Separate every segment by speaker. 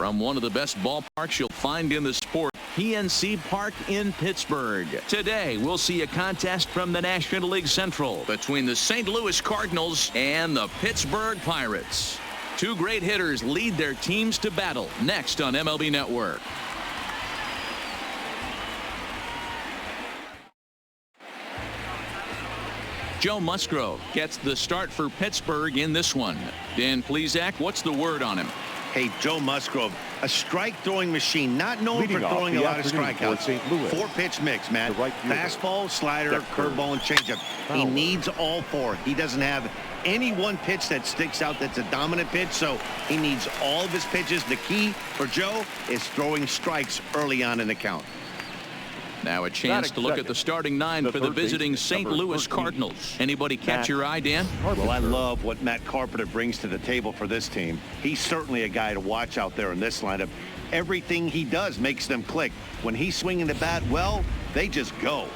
Speaker 1: from one of the best ballparks you'll find in the sport, PNC Park in Pittsburgh. Today, we'll see a contest from the National League Central between the St. Louis Cardinals and the Pittsburgh Pirates. Two great hitters lead their teams to battle next on MLB Network. Joe Musgrove gets the start for Pittsburgh in this one. Dan Plesac, what's the word on him?
Speaker 2: Hey, Joe Musgrove, a strike-throwing machine, not known for throwing a lot of strikeouts. Four-pitch mix, man. Fastball, slider, curveball, and changeup. He needs all four. He doesn't have any one pitch that sticks out that's a dominant pitch, so he needs all of his pitches. The key for Joe is throwing strikes early on in the count.
Speaker 1: Now a chance to look at the starting nine for the visiting St. Louis Cardinals. Anybody catch your eye, Dan?
Speaker 2: Well, I love what Matt Carpenter brings to the table for this team. He's certainly a guy to watch out there in this lineup. Everything he does makes them click. When he's swinging the bat, well, they just go.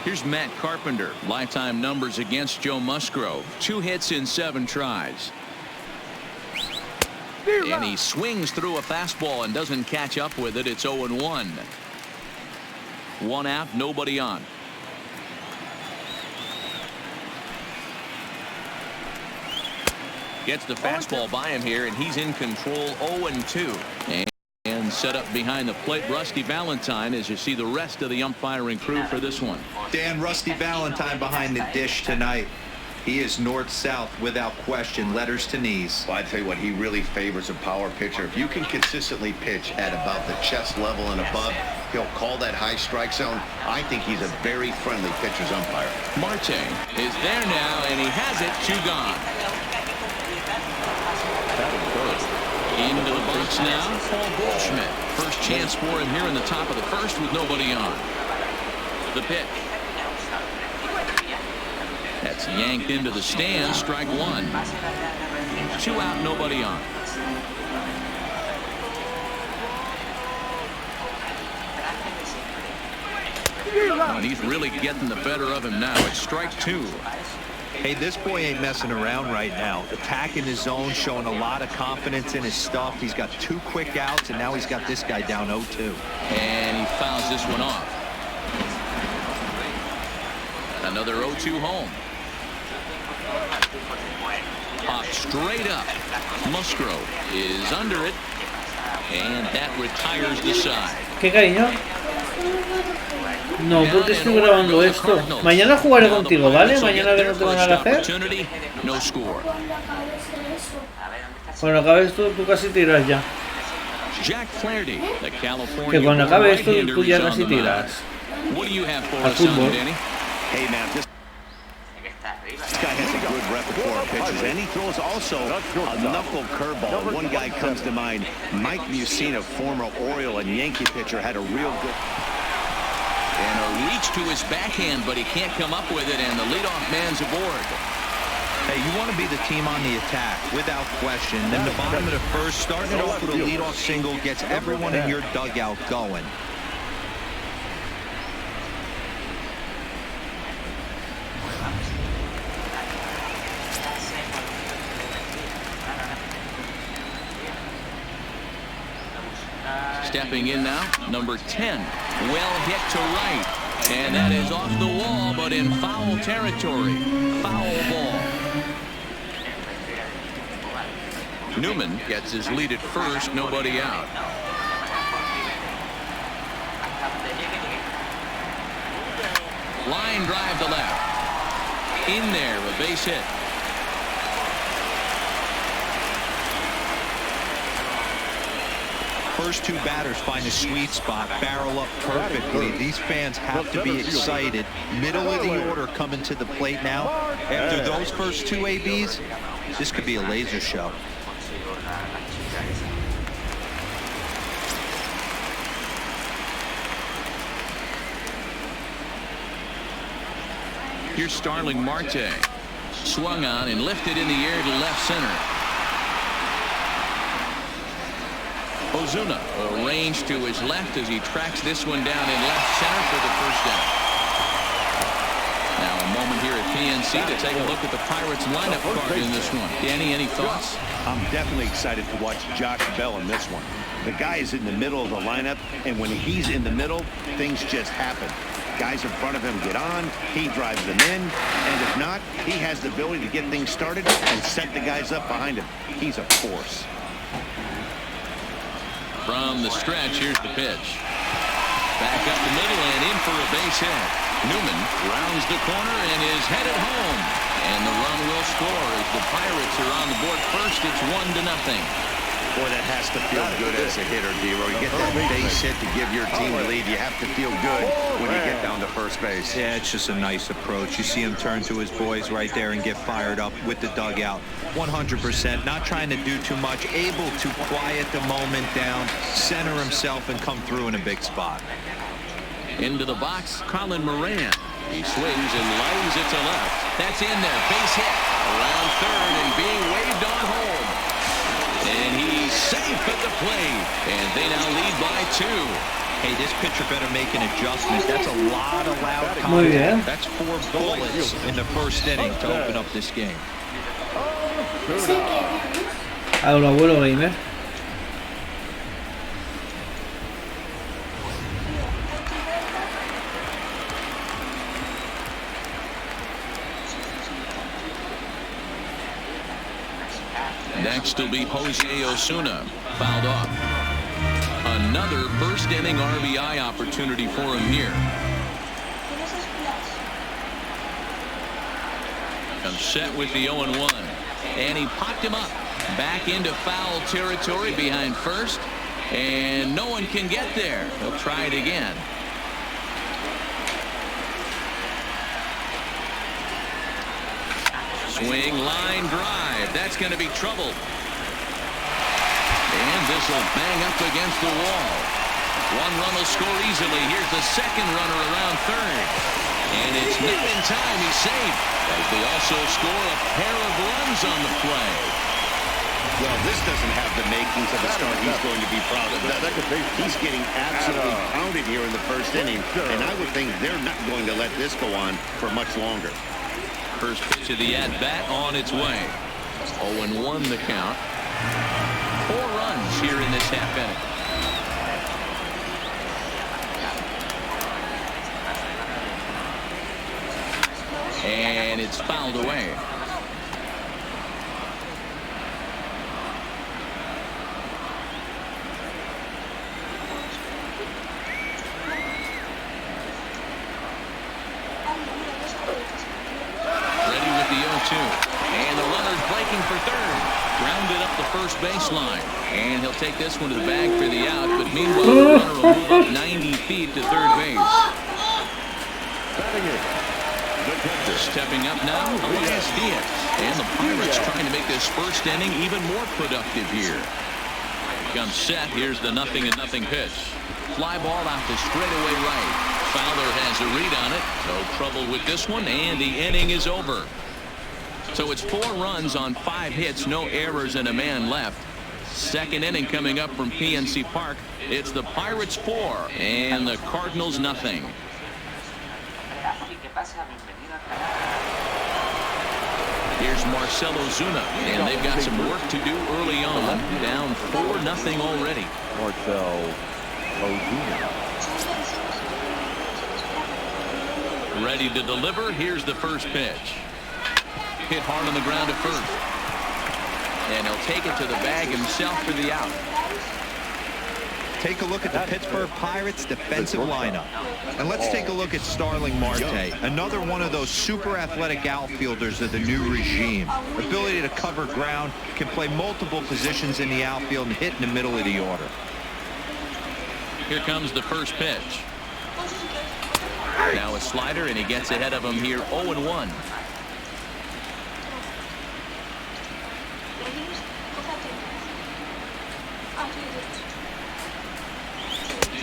Speaker 1: Here's Matt Carpenter. Lifetime numbers against Joe Musgrove. 2 hits in 7 tries. And he swings through a fastball and doesn't catch up with it. It's 0-1. 1 out, nobody on. Gets the fastball by him here, and he's in control. 0-2. And set up behind the plate, Rusty Valentine, as you see the rest of the umpiring crew for this one.
Speaker 3: Dan, Rusty Valentine behind the dish tonight. He is north-south without question, letters to knees.
Speaker 2: Well, I tell you what, he really favors a power pitcher. If you can consistently pitch at about the chest level and above, he'll call that high strike zone. I think he's a very friendly pitcher's umpire.
Speaker 1: Marte is there now, and he has it. 2 gone. Into the box now, Paul Goldschmidt. First chance for him here in the top of the first with nobody on. The pitch. That's yanked into the stand. Strike 1. 2 out, nobody on. And he's really getting the better of him now. It's strike 2.
Speaker 3: Hey, this boy ain't messing around right now. Attacking his zone, showing a lot of confidence in his stuff. He's got 2 quick outs, and now he's got this guy down 0-2.
Speaker 1: And he fouls this one off. Another 0-2 home. Pop straight up. Musgrove is under it, and that retires the side.
Speaker 4: ¿Qué, cariño? No, porque estoy grabando esto. Mañana jugaré contigo, ¿vale? Mañana que no tengo nada que hacer. Cuando acabe esto, tú casi tiras ya. Que cuando acabe esto, tú ya casi tiras. Al fútbol.
Speaker 2: Hey, man, this guy has a good repertoire of pitches, and he throws also a knuckle curveball. One guy comes to mind, Mike Mussina, former Oriole and Yankee pitcher, had a real good...
Speaker 1: And a reach to his backhand, but he can't come up with it, and the leadoff man's aboard.
Speaker 3: Hey, you want to be the team on the attack, without question. Then the bottom of the first, starting off with a leadoff single, gets everyone in your dugout going.
Speaker 1: Stepping in now, number 10. Well hit to right. And that is off the wall, but in foul territory. Foul ball. Newman gets his lead at first, nobody out. Line drive to left. In there, a base hit.
Speaker 3: First 2 batters find a sweet spot, barrel up perfectly. These fans have to be excited. Middle of the order coming to the plate now. After those first 2 ABs, this could be a laser show.
Speaker 1: Here's Starling Marte. Swung on and lifted in the air to left center. Ozuna arranged to his left as he tracks this one down in left center for the first out. Now A moment here at PNC to take a look at the Pirates lineup card in this one. Danny, any thoughts?
Speaker 2: I'm definitely excited to watch Josh Bell in this one. The guy is in the middle of the lineup, and when he's in the middle, things just happen. Guys in front of him get on, he drives them in, and if not, he has the ability to get things started and set the guys up behind him. He's a force.
Speaker 1: From the stretch, here's the pitch. Back up the middle and in for a base hit. Newman rounds the corner and is headed home. And the run will score as the Pirates are on the board first. It's 1-0.
Speaker 2: Boy, that has to feel good as a hitter, D-Roy. You get that base hit to give your team the lead. You have to feel good when you get down to first base.
Speaker 3: Yeah, it's just a nice approach. You see him turn to his boys right there and get fired up with the dugout. 100%, not trying to do too much, able to quiet the moment down, center himself, and come through in a big spot.
Speaker 1: Into the box, Colin Moran. He swings and lines it to left. That's in there. Base hit around third and being waved on home. And he's safe at the plate. And they now lead by 2.
Speaker 3: Hey, this pitcher better make an adjustment. That's a lot of loud contact. That's 4 bullets in the first inning to open up this game.
Speaker 4: Ahora abuelo gamer.
Speaker 1: Next will be Jose Osuna, fouled off. Another first inning RBI opportunity for him here. Comes set with the 0-1. And he popped him up. Back into foul territory behind first. And no one can get there. He'll try it again. Swing, line drive. That's going to be trouble. And this will bang up against the wall. One run will score easily. Here's the second runner around third. And it's not in time. He's safe. As they also score a pair of runs on the play.
Speaker 2: Well, this doesn't have the makings of a start he's going to be proud of. He's getting absolutely pounded here in the first inning. And I would think they're not going to let this go on for much longer.
Speaker 1: First pitch of the at-bat on its way. 0-1 the count. 4 runs here in this half inning. And it's fouled away. And the runner's breaking for third. Grounded up the first baseline. And he'll take this one to the bag for the out. But meanwhile, the runner will move up 90 feet to third base. Stepping up now, Puedes. And the Pirates trying to make this first inning even more productive here. Comes set. Here's the 0-0 pitch. Fly ball out to straightaway right. Fowler has a read on it. No trouble with this one. And the inning is over. So it's 4 runs on 5 hits, no errors, and a man left. Second inning coming up from PNC Park. It's the Pirates 4 and the Cardinals nothing. Here's Marcell Ozuna, and they've got some work to do early on. Down 4-0 already.
Speaker 5: Marcell Ozuna.
Speaker 1: Ready to deliver. Here's the first pitch. Hit hard on the ground at first. And he'll take it to the bag himself for the out.
Speaker 3: Take a look at the Pittsburgh Pirates defensive lineup. And let's take a look at Starling Marte, another one of those super athletic outfielders of the new regime. Ability to cover ground, can play multiple positions in the outfield and hit in the middle of the order.
Speaker 1: Here comes the first pitch. Now a slider, and he gets ahead of him here, 0-1.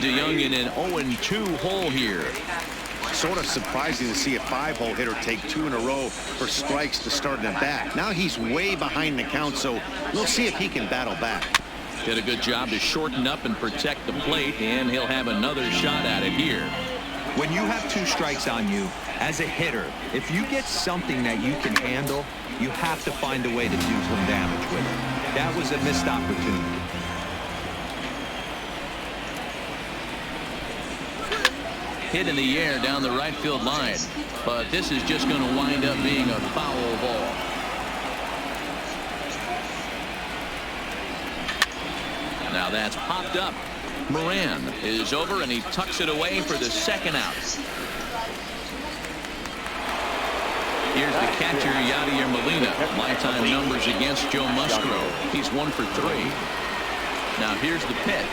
Speaker 1: DeYoung in an 0-2 hole here.
Speaker 2: Sort of surprising to see a 5-hole hitter take 2 in a row for strikes to start in the back. Now he's way behind the count, so we'll see if he can battle back.
Speaker 1: Did a good job to shorten up and protect the plate, and he'll have another shot at it here.
Speaker 3: When you have 2 strikes on you, as a hitter, if you get something that you can handle, you have to find a way to do some damage with it. That was a missed opportunity.
Speaker 1: Hit in the air down the right field line, but this is just going to wind up being a foul ball. Now that's popped up. Moran is over and he tucks it away for the second out. Here's the catcher, Yadier Molina. Lifetime numbers against Joe Musgrove. He's 1 for 3. Now here's the pitch.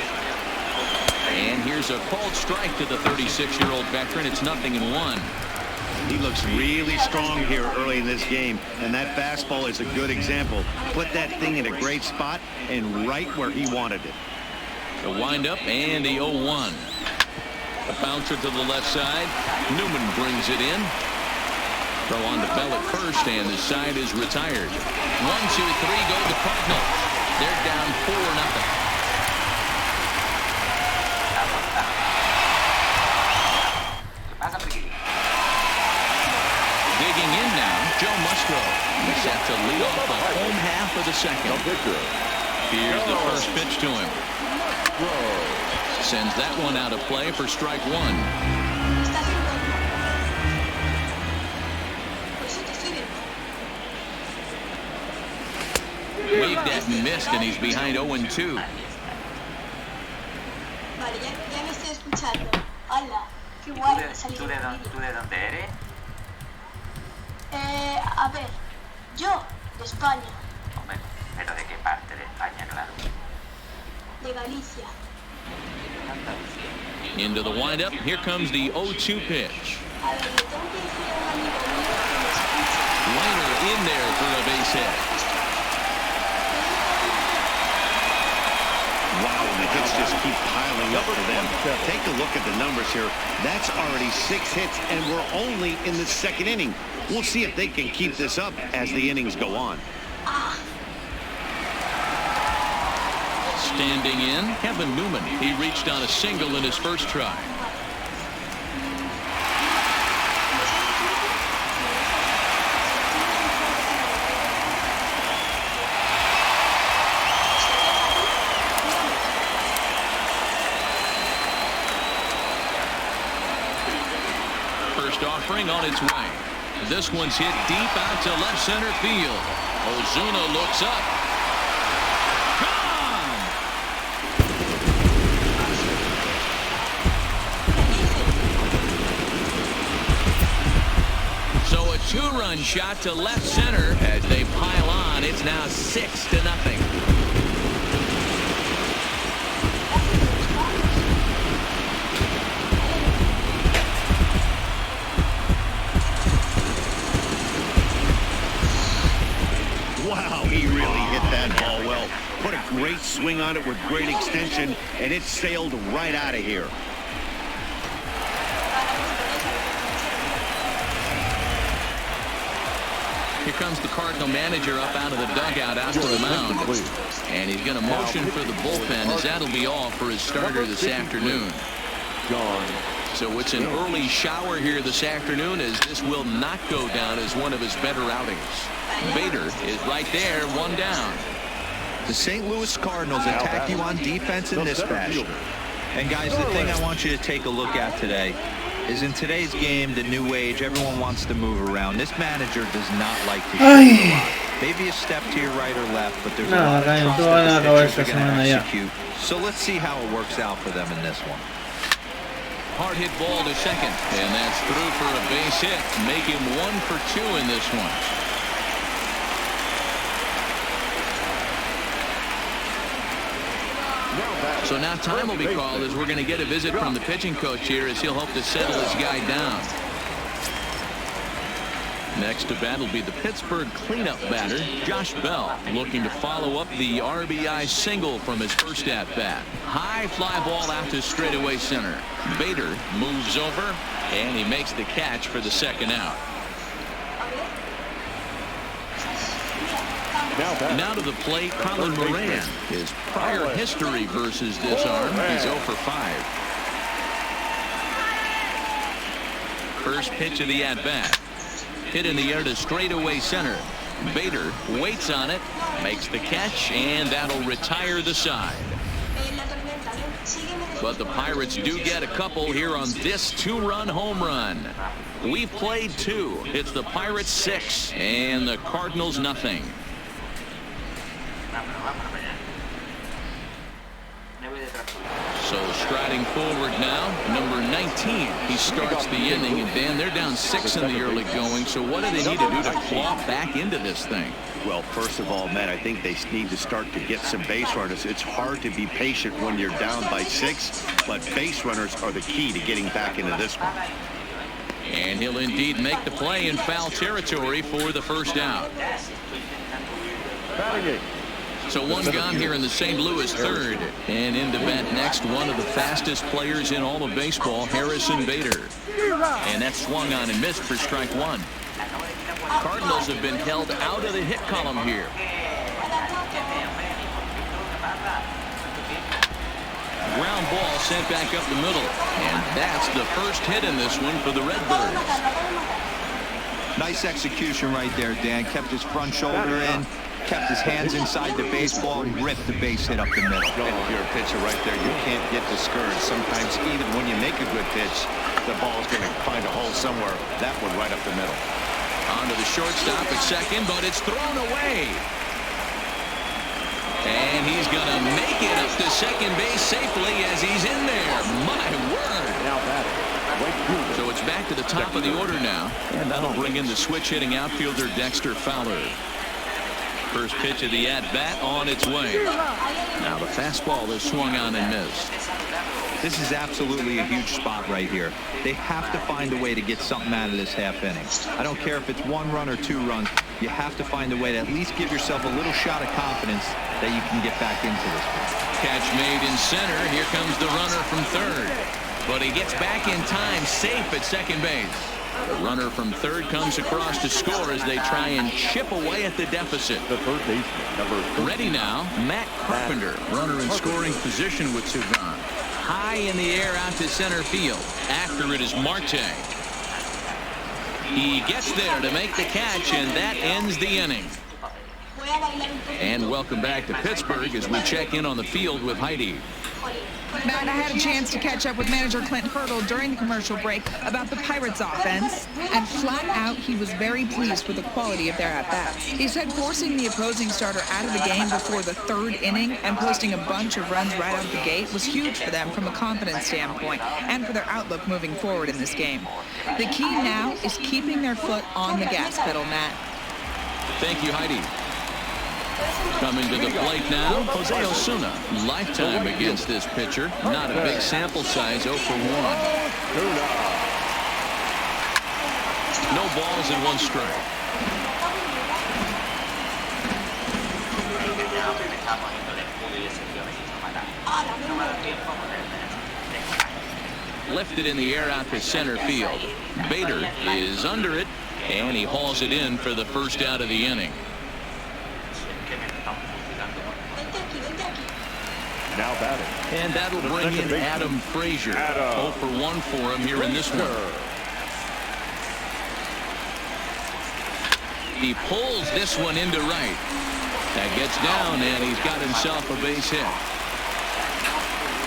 Speaker 1: And here's a called strike to the 36-year-old veteran. It's 0-1.
Speaker 2: He looks really strong here early in this game, and that fastball is a good example. Put that thing in a great spot and right where he wanted it.
Speaker 1: The windup and the 0-1. A bouncer to the left side. Newman brings it in. Throw on to Bell at first, and the side is retired. 1, 2, 3 go the Cardinals. They're down 4-0. Digging in now, Joe Musgrove. He's set to lead off the home half of the second. Here's the first pitch to him. Sends that one out of play for strike 1. Waved at and missed, and he's behind 0-2.
Speaker 6: Vale, ya me estoy escuchando. Hola, qué guay salir
Speaker 7: ¿Tú de dónde eres?
Speaker 6: A ver, yo de España,
Speaker 7: Hombre, pero ¿de qué parte de España, claro?
Speaker 6: de Galicia.
Speaker 1: Into the windup. Here comes the 0-2 pitch.
Speaker 6: A ver, le tengo que decir a un amigo mío que me escucha.
Speaker 1: Liner in there for a base hit.
Speaker 2: Wow, and the hits just keep piling up for them. Take a look at the numbers here. That's already 6 hits, and we're only in the second inning. We'll see if they can keep this up as the innings go on.
Speaker 1: Standing in, Kevin Newman. He reached on a single in his first try. First offering on its way. This one's hit deep out to left center field. Ozuna looks up. Gone! So a 2-run shot to left center as they pile on. It's now 6-0.
Speaker 2: Wow, he really hit that ball well. Put a great swing on it with great extension, and it sailed right out of here.
Speaker 1: Here comes the Cardinal manager up out of the dugout out to the mound. And he's going to motion for the bullpen as that'll be all for his starter this afternoon. So it's an early shower here this afternoon as this will not go down as one of his better outings. Bader is right there, 1 down.
Speaker 3: The St. Louis Cardinals attack you on defense in this fashion. And guys, the thing I want you to take a look at today is in today's game, the new age, everyone wants to move around. This manager does not like to shoot a lot. Maybe a step to your right or left, but there's a lot of trust that the pitchers are going to execute. So let's see how it works out for them in this one.
Speaker 1: Hard hit ball to second, and that's through for a base hit. Make him 1 for 2 in this one. So now time will be called as we're going to get a visit from the pitching coach here as he'll hope to settle his guy down. Next to bat will be the Pittsburgh cleanup batter, Josh Bell, looking to follow up the RBI single from his first at-bat. High fly ball out to straightaway center. Bader moves over, and he makes the catch for the second out. Now to the plate, Colin Moran. His prior history versus this arm, he's 0 for 5. First pitch of the at-bat. Hit in the air to straightaway center. Bader waits on it, makes the catch, and that'll retire the side. But the Pirates do get a couple here on this two-run home run. We've played 2. It's the Pirates 6 and the Cardinals nothing. So striding forward now, number 19. He starts the inning, and Dan, they're down 6 in the early going. So what do they need to do to claw back into this thing?
Speaker 2: Well, first of all, Matt, I think they need to start to get some base runners. It's hard to be patient when you're down by 6, but base runners are the key to getting back into this one.
Speaker 1: And he'll indeed make the play in foul territory for the first out. So one gone here in the St. Louis third. And into bat next, one of the fastest players in all of baseball, Harrison Bader. And that's swung on and missed for strike 1. Cardinals have been held out of the hit column here. Ground ball sent back up the middle. And that's the first hit in this one for the Redbirds.
Speaker 3: Nice execution right there, Dan. Kept his front shoulder in, kept his hands inside the baseball, and ripped the base hit up the middle.
Speaker 2: If you're a pitcher right there, you can't get discouraged. Sometimes even when you make a good pitch, the ball's going to find a hole somewhere. That one right up the middle.
Speaker 1: Onto the shortstop at second, but it's thrown away. And he's going to make it up to second base safely as he's in there. My word.
Speaker 5: Now batting.
Speaker 1: So it's back to the top of the order now. And that'll bring in the switch-hitting outfielder Dexter Fowler. First pitch of the at-bat on its way. Now the fastball is swung on and missed.
Speaker 3: This is absolutely a huge spot right here. They have to find a way to get something out of this half inning. I don't care if it's 1 run or 2 runs. You have to find a way to at least give yourself a little shot of confidence that you can get back into this one.
Speaker 1: Catch made in center. Here comes the runner from third. But he gets back in time, safe at second base. The runner from third comes across to score as they try and chip away at the deficit.
Speaker 5: The third baseman, number 13.
Speaker 1: Ready now, Matt Carpenter, runner in scoring position with Sugan. High in the air out to center field. After it is Marte. He gets there to make the catch, and that ends the inning. And welcome back to Pittsburgh as we check in on the field with Heidi.
Speaker 8: Matt, I had a chance to catch up with manager Clint Hurdle during the commercial break about the Pirates offense, and flat out he was very pleased with the quality of their at-bats. He said forcing the opposing starter out of the game before the 3rd inning and posting a bunch of runs right out the gate was huge for them from a confidence standpoint and for their outlook moving forward in this game. The key now is keeping their foot on the gas pedal, Matt.
Speaker 1: Thank you, Heidi. Coming to the plate now, Jose Osuna. Lifetime against this pitcher. Not a big sample size, 0 for 1. No balls and 1 strike. Lifted in the air out to center field. Bader is under it, and he hauls it in for the first out of the inning.
Speaker 5: Now batting.
Speaker 1: And that'll bring in Adam Frazier. 0 for 1 for him here in this one. He pulls this one into right. That gets down, and he's got himself a base hit.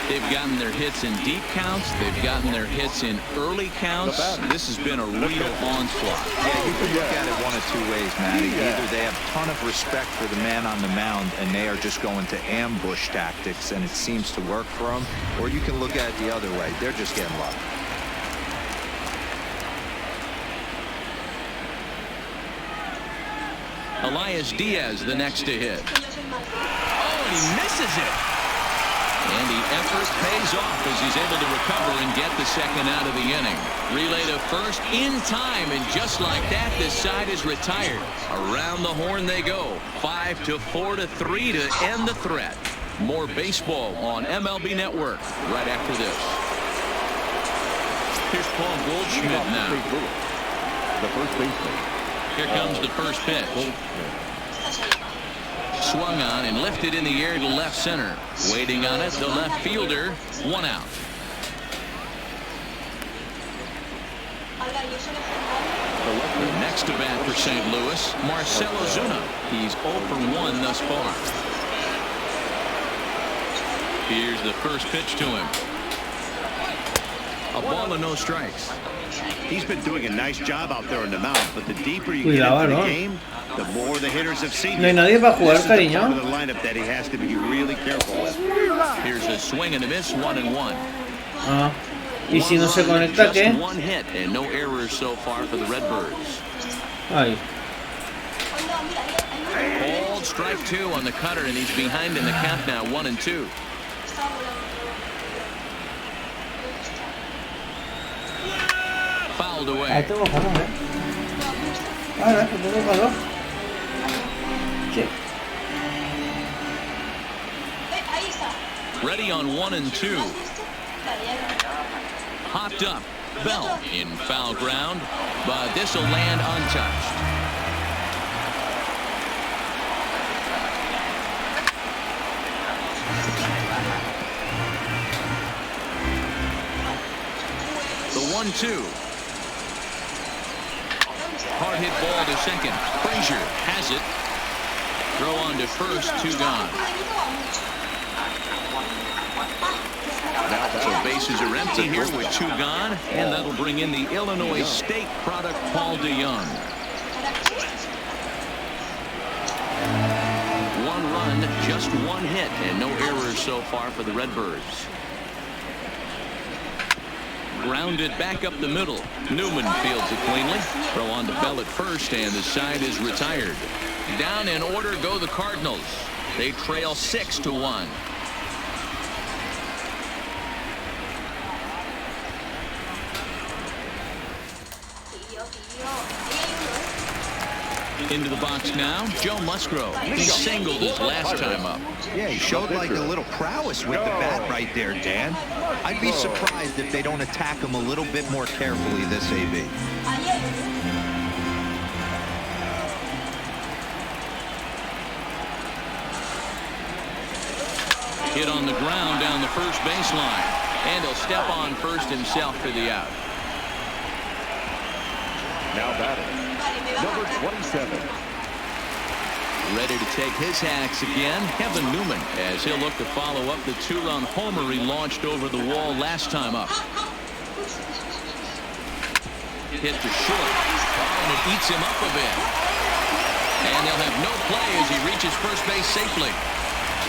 Speaker 1: They've gotten their hits in deep counts. They've gotten their hits in early counts. This has been a real onslaught.
Speaker 3: Yeah, you can look at it one of 2 ways, Matty. Either they have a ton of respect for the man on the mound, and they are just going to ambush tactics, and it seems to work for them. Or you can look at it the other way. They're just getting lucky.
Speaker 1: Elias Diaz, the next to hit. Oh, and he misses it. And the effort pays off as he's able to recover and get the second out of the inning. Relay to first in time, and just like that, this side is retired. Around the horn they go. 5-4-3 to end the threat. More baseball on MLB Network right after this. Here's Paul Goldschmidt now.
Speaker 5: The first baseman.
Speaker 1: Here comes the first pitch. Swung on and lifted in the air to left center. Waiting on it, the left fielder. 1 out. The next to bat for St. Louis, Marcell Ozuna. He's 0 for 1 thus far. Here's the first pitch to him. A ball and no strikes.
Speaker 2: He's been doing a nice job out there on the mound, but the deeper you get into the game, the more the hitters have seen.
Speaker 4: No hay nadie para jugar, cariño.
Speaker 2: The lineup that he has to be really careful with.
Speaker 1: Here's a swing and a miss, 1-1.
Speaker 4: Ah. Y si no se conecta, ¿qué?
Speaker 1: One hit and no errors so far for the Redbirds.
Speaker 4: Ay.
Speaker 1: Called strike 2 on the cutter, and he's behind in the count now, 1-2. Fouled away.
Speaker 4: Ahí tengo calor, ¿eh? Ahora que tengo calor. ¿Qué?
Speaker 1: Ready on 1-2. Hopped up. Bell in foul ground, but this will land untouched. The 1-2. Hard hit ball to second. Frazier has it. Throw on to first, 2 gone. So bases are empty here with 2 gone, and that'll bring in the Illinois State product, Paul DeYoung. 1 run, just 1 hit, and no errors so far for the Redbirds. Grounded back up the middle. Newman fields it cleanly. Throw on to Bell at first, and the side is retired. Down in order go the Cardinals. They trail 6-1. Into the box now, Joe Musgrove. He singled his last time up.
Speaker 3: Yeah, he showed like a little prowess with the bat right there, Dan. I'd be surprised if they don't attack him a little bit more carefully this AB.
Speaker 1: Hit on the ground down the first baseline, and he'll step on first himself for the out.
Speaker 5: Now batting, number 27.
Speaker 1: Ready to take his hacks again, Kevin Newman, as he'll look to follow up the 2-run homer he launched over the wall last time up. Hit to short, and it eats him up a bit. And they'll have no play as he reaches first base safely.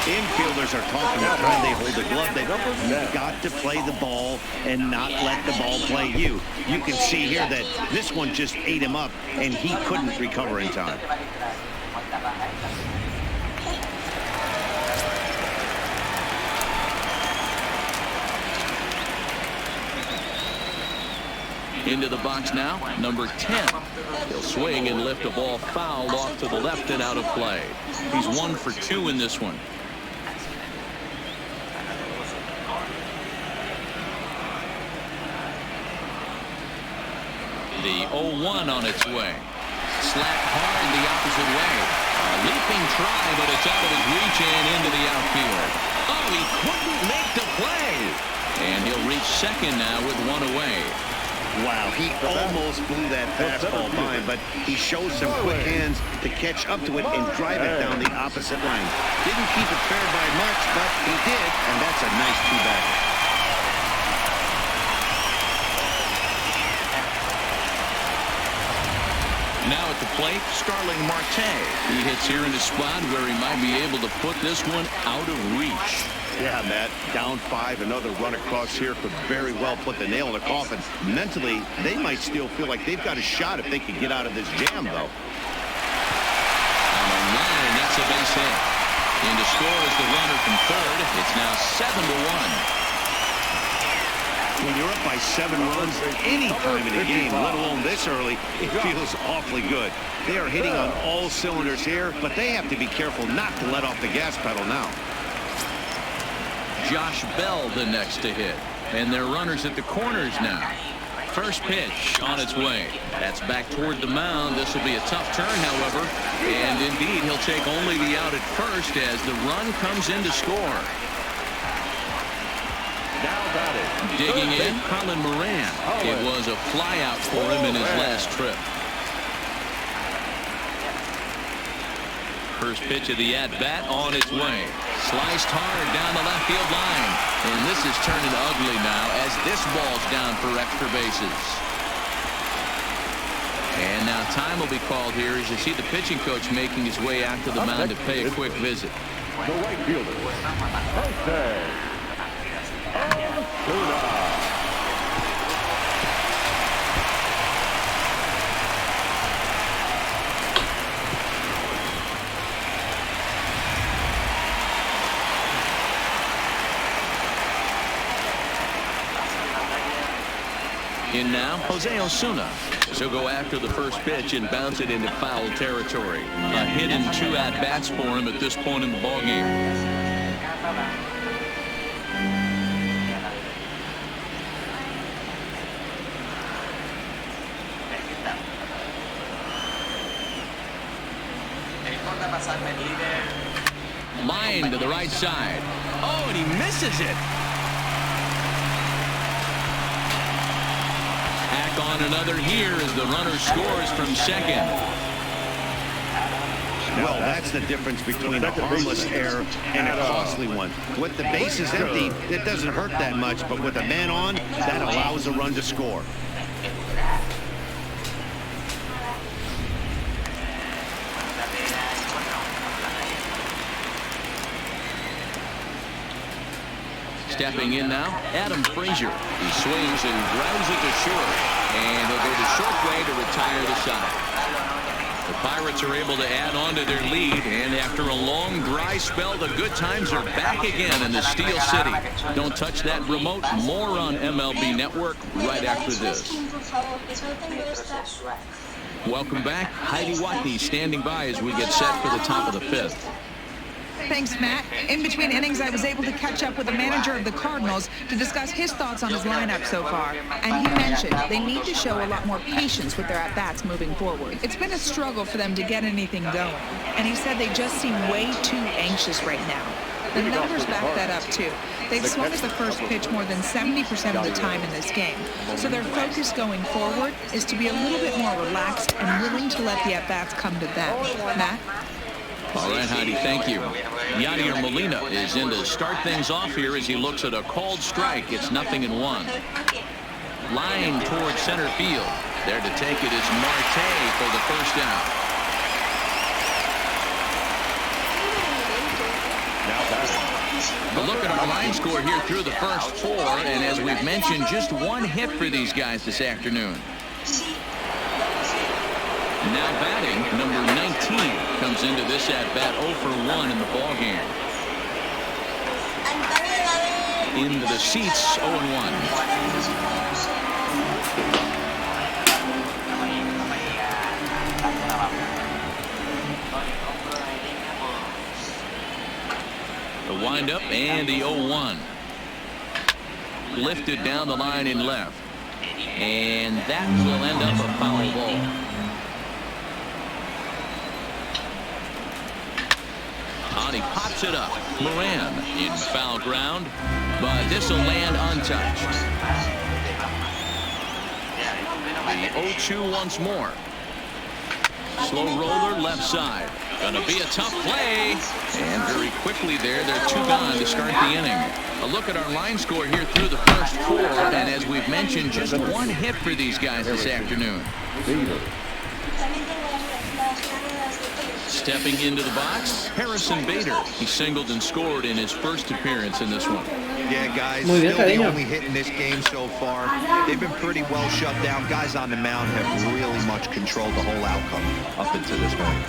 Speaker 2: Infielders are talking about when they hold the glove. They've got to play the ball and not let the ball play you. You can see here that this one just ate him up, and he couldn't recover in time.
Speaker 1: Into the box now, number 10. He'll swing and lift a ball fouled off to the left and out of play. He's 1 for 2 in this one. The 0-1 on its way. Slapped hard the opposite way. A leaping try, but it's out of his reach and into the outfield. Oh, he couldn't make the play. And he'll reach second now with 1 away.
Speaker 2: Wow, he almost blew that fastball by him, but he shows some quick hands to catch up to it and drive it down the opposite line. Didn't keep it fair by much, but he did, and that's a nice 2-bagger.
Speaker 1: Now at the plate, Starling Marte. He hits here in a spot where he might be able to put this one out of reach.
Speaker 2: Yeah, Matt, down 5, another run across here could very well put the nail in the coffin. Mentally, they might still feel like they've got a shot if they could get out of this jam, though.
Speaker 1: On a line, that's a base hit. In to score is the runner from third. It's now 7-1.
Speaker 2: When you're up by 7 runs any time in the game, let alone this early, it feels awfully good. They are hitting on all cylinders here, but they have to be careful not to let off the gas pedal now.
Speaker 1: Josh Bell the next to hit, and they're runners at the corners now. First pitch on its way. That's back toward the mound. This will be a tough turn, however, and indeed he'll take only the out at first as the run comes in to score.
Speaker 5: Now batting,
Speaker 1: Digging in, Colin Moran. It was a flyout for him in his last trip. First pitch of the at-bat on its way. Sliced hard down the left field line. And this is turning ugly now as this ball's down for extra bases. And now time will be called here as you see the pitching coach making his way out to the mound to pay a quick visit.
Speaker 5: The right fielder, Puedes.
Speaker 1: In now, Jose Osuna. She'll go after the first pitch and bounce it into foul territory. A hit and 2 at-bats for him at this point in the ballgame. Line to the right side. Oh, and he misses it. On another here as the runner scores from second.
Speaker 2: Well, that's the difference between a harmless error and a costly one. With the bases empty, it doesn't hurt that much, but with a man on, that allows a run to score.
Speaker 1: Stepping in now, Adam Frazier. He swings and grounds it to short. And he'll go the short way to retire the side. The Pirates are able to add on to their lead. And after a long dry spell, the good times are back again in the Steel City. Don't touch that remote. More on MLB Network right after this. Welcome back. Heidi Watney standing by as we get set for the top of the 5th.
Speaker 8: Thanks, Matt. In between innings, I was able to catch up with the manager of the Cardinals to discuss his thoughts on his lineup so far. And he mentioned they need to show a lot more patience with their at-bats moving forward. It's been a struggle for them to get anything going. And he said they just seem way too anxious right now. The numbers back that up, too. They've swung at the first pitch more than 70% of the time in this game. So their focus going forward is to be a little bit more relaxed and willing to let the at-bats come to them. Matt?
Speaker 1: All right, Heidi, thank you. Yadier Molina is in to start things off here as he looks at a called strike. It's 0-1. Line towards center field. There to take it is Marte for the first out. A look at our line score here through the first 4, and as we've mentioned, just 1 hit for these guys this afternoon. Now batting, number 19 comes into this at-bat 0 for 1 in the ballgame. Into the seats, 0-1. The windup and the 0-1. Lifted down the line in left. And that will end up a foul ball. He pops it up. Moran in foul ground, but this will land untouched. The 0-2 once more. Slow roller left side. Gonna be a tough play. And very quickly they're 2 gone to start the inning. A look at our line score here through the first 4, and as we've mentioned, just 1 hit for these guys this afternoon. Stepping into the box, Harrison Bader. He singled and scored in his first appearance in this one.
Speaker 3: Yeah, guys, still the only hit in this game so far. They've been pretty well shut down. Guys on the mound have really much controlled the whole outcome up until this point.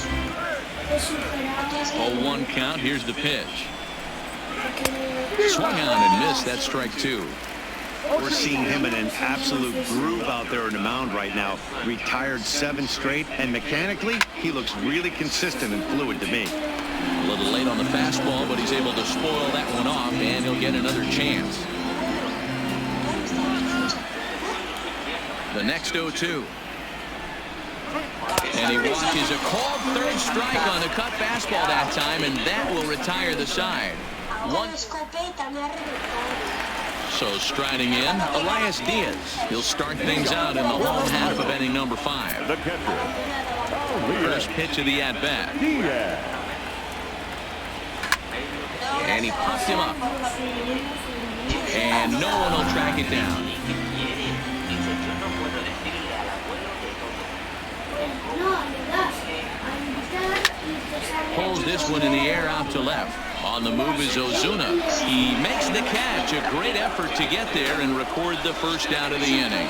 Speaker 1: 0-1 count. Here's the pitch. Swung on and missed. That's strike 2.
Speaker 2: We're seeing him in an absolute groove out there in the mound right now. Retired 7 straight, and mechanically, he looks really consistent and fluid to me.
Speaker 1: A little late on the fastball, but he's able to spoil that one off, and he'll get another chance. The next 0-2. And he watches a called third strike on the cut fastball that time, and that will retire the side. So Also striding in, Elias Diaz. He'll start things out in the home half of inning number 5.
Speaker 5: The catcher.
Speaker 1: First pitch of the at-bat. And he popped him up. And no one will track it down. Pulls this one in the air out to left. On the move is Ozuna. He makes the catch. A great effort to get there and record the first out of the inning.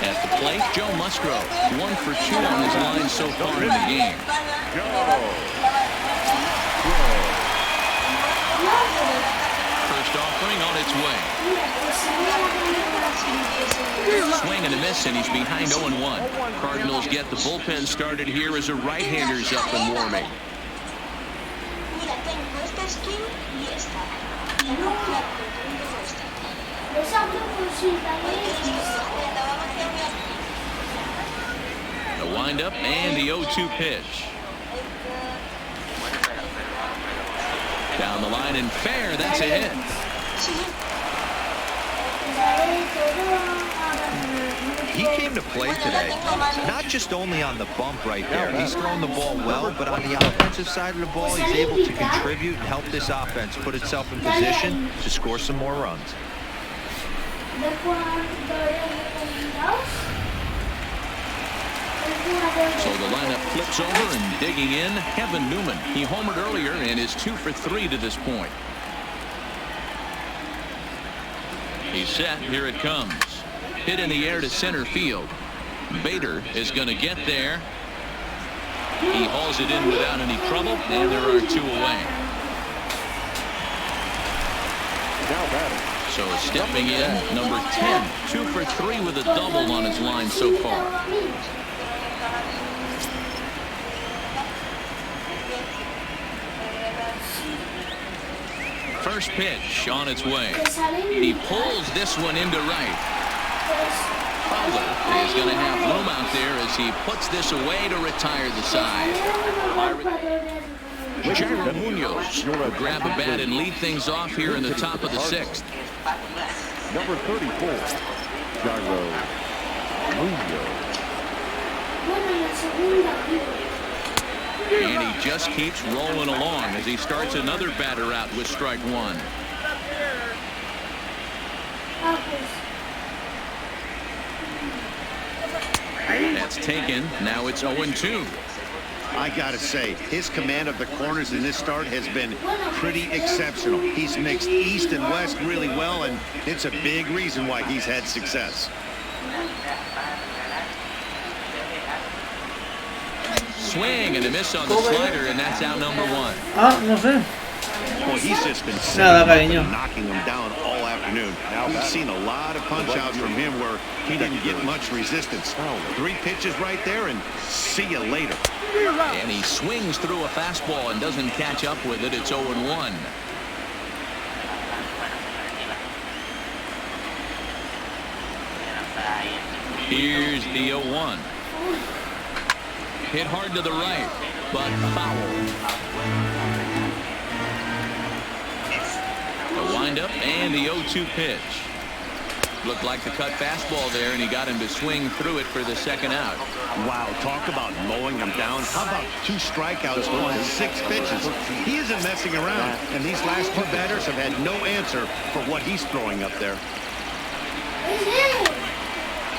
Speaker 1: At the plate, Joe Musgrove. 1 for 2 on his line so far in the game. First offering on its way. Swing and a miss, and he's behind 0-1. Cardinals get the bullpen started here as a right-hander's up and warming. The windup and the 0-2 pitch. Down the line and fair, that's a hit.
Speaker 3: He came to play today, not just only on the bump right there. He's thrown the ball well, but on the offensive side of the ball, he's able to contribute and help this offense put itself in position to score some more runs.
Speaker 1: So the lineup flips over and digging in, Kevin Newman. He homered earlier and is 2 for 3 to this point. He's set. Here it comes. Hit in the air to center field. Bader is going to get there. He hauls it in without any trouble, and there are 2 away. So stepping in, number 10, 2 for 3 with a double on his line so far. First pitch on its way. He pulls this one into right. Fowler is going to have room out there as he puts this away to retire the side. Jairo Munoz will grab a bat and lead things off here in the top of the 6th.
Speaker 5: Number 34, Jairo Munoz.
Speaker 1: And he just keeps rolling along as he starts another batter out with strike 1. That's taken. Now it's 0-2.
Speaker 2: I gotta say, his command of the corners in this start has been pretty exceptional. He's mixed east and west really well, and it's a big reason why he's had success.
Speaker 1: Swing and a miss on the slider, and that's out number 1.
Speaker 4: No sé.
Speaker 2: Well, he's just been knocking him down all afternoon. We've seen a lot of punch-outs from him where he didn't get much resistance. 3 pitches right there, and see you later.
Speaker 1: And he swings through a fastball and doesn't catch up with it. It's 0-1. Here's the 0-1. Hit hard to the right, but foul. The windup and the 0-2 pitch. Looked like the cut fastball there, and he got him to swing through it for the second out.
Speaker 2: Wow, talk about mowing him down. How about 2 strikeouts on 6 pitches? He isn't messing around, and these last 2 batters have had no answer for what he's throwing up there.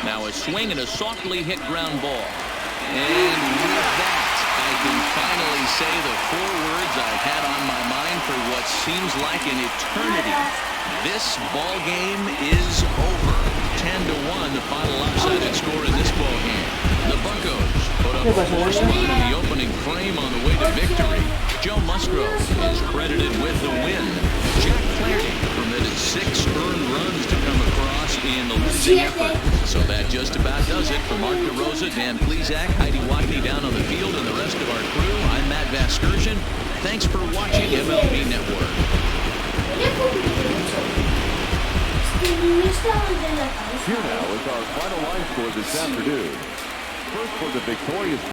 Speaker 1: Now a swing and a softly hit ground ball. And with that, I can finally say the 4 words I've had on my mind for what seems like an eternity. This ball game is over. 10-1, the final lopsided score in this ball game. The Buccos put up a 4 spot in the opening frame on the way to victory. Joe Musgrove is credited with the win. Jack Flaherty permitted 6 earned runs to come across in the losing effort. So that just about does it. For Mark DeRosa, Dan Plezak, Heidi Watney down on the field, and the rest of our crew, I'm Matt Vasgersian. Thanks for watching MLB Network.
Speaker 5: Here now is our final line score this afternoon. First for the victorious